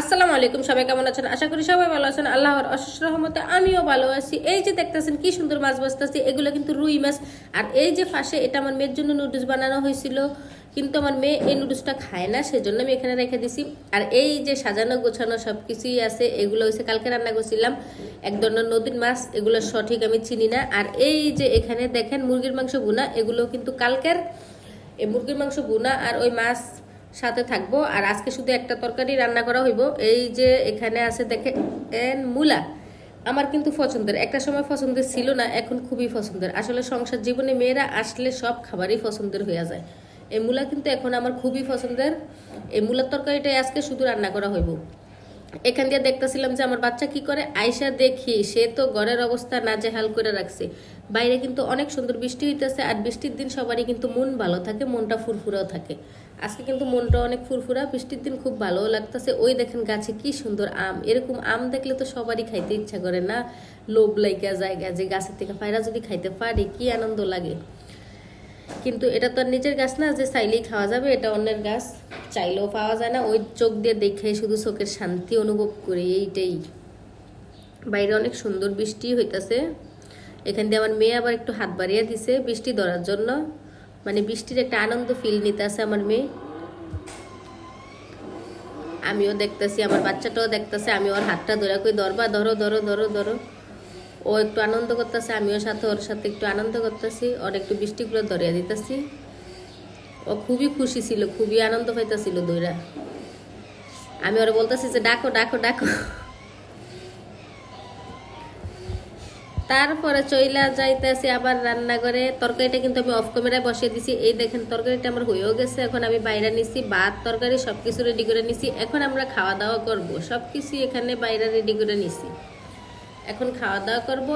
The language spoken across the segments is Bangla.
আসসালামু আলাইকুম, সবাই কেমন আছেন? আশা করি সবাই ভালো আছেন। আল্লাহর অশেষ রহমতে আমিও ভালো আছি। এই যে দেখতেছেন কি সুন্দর মাছ ভাজতেছি, এগুলো কিন্তু রুই মাছ। আর এই যে ফাঁসে, এটা আমার মেয়ের জন্য নুডলস বানানো হয়েছিল, কিন্তু আমার মেয়ে এই নুডলসটা খায় না, সেজন্য আমি এখানে রেখে দিছি। আর এই যে সাজানো গোছানো সব কিছুই আছে, এগুলো হচ্ছে কালকে রান্না করছিলাম এক ধরনের নদীর মাছ, এগুলো সঠিক আমি চিনি না। আর এই যে এখানে দেখেন মুরগির মাংস ভুনা, এগুলো কিন্তু কালকের। এই মুরগির মাংস ভুনা আর ওই মাছ সাথে থাকবো। আর আজকে শুধু একটা তরকারি রান্না করা হইব। এই যে এখানে আছে দেখেন মূলা, আমার কিন্তু পছন্দের, একটা সময় পছন্দের ছিল না, এখন খুবই পছন্দের। আসলে সংসার জীবনে মেয়েরা আসলে সব খাবারই পছন্দের হয়ে যায়। এই মূলা কিন্তু এখন আমার খুবই পছন্দের। এই মূলার তরকারিটাই আজকে শুধু রান্না করা হইব। এখান দিয়ে দেখতেছিলাম যে আমার বাচ্চা কি করে, আয়সা দেখি সে তো ঘরের অবস্থা নাজেহাল করে রাখছে। বাইরে কিন্তু অনেক সুন্দর বৃষ্টি হইতেছে, আর বৃষ্টির দিন সবারই কিন্তু মন ভালো থাকে, মনটা ফুরফুরাও থাকে। আজকে কিন্তু মনটা অনেক ফুরফুরা, বৃষ্টির দিন খুব ভালোও লাগতেছে। ওই দেখেন গাছে কি সুন্দর আম, এরকম আম দেখলে তো সবারই খাইতে ইচ্ছা করে না? লোভ লাইগা জায়গা যে গাছের থেকে পায়রা যদি খাইতে পারি কি আনন্দ লাগে। কিন্তু এটা তো আর নিজের গাছ না যে চাইলেই খাওয়া যাবে, এটা অন্যের গাছ, চাইলেও পাওয়া যায় না। ওই চোখ দিয়ে দেখে শুধু চোখের শান্তি অনুভব করি, এইটাই। বাইরে অনেক সুন্দর বৃষ্টি হইতাছে। এখান দিয়ে আমার মেয়ে আবার একটু হাত বাড়িয়ে দিছে বৃষ্টি ধরার জন্য, মানে বৃষ্টির একটা আনন্দ ফিল নিতে আছে আমার মেয়ে। আমিও দেখতেছি, আমার বাচ্চাটাও দেখতেছে, আমি ওর হাতটা ধরে কই ধরবা, ধরো ধরো ধরো ধরো। ও একটু আনন্দ করতেছে, আমিও সাথে ওর সাথে একটু আনন্দ করতেছি, ওর একটু বৃষ্টিগুলো ধরিয়ে দিতেছি। ও খুবই খুশি ছিল, খুবই আনন্দ পাইতেছিল দইরা। আমি ওরা বলতেছি যে ডাকো ডাকো ডাকো। তারপরে চইলা যাইতেছি আবার রান্নাঘরে। তরকারিটা কিন্তু আমি অফ ক্যামেরায় বসিয়ে দিছি। এই দেখেন তরকারিটা আমার হয়েও গেছে। এখন আমি বাইরে নিছি, ভাত তরকারি সবকিছু রেডি করে নিছি। এখন আমরা খাওয়া দাওয়া করব, সবকিছু এখানে বাইরে রেডি করে নিছি, এখন খাওয়া দাওয়া করব।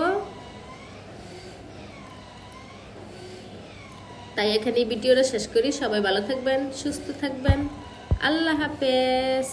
তাই এখানে ভিডিওটা শেষ করি। সবাই ভালো থাকবেন, সুস্থ থাকবেন, আল্লাহ হাফেজ।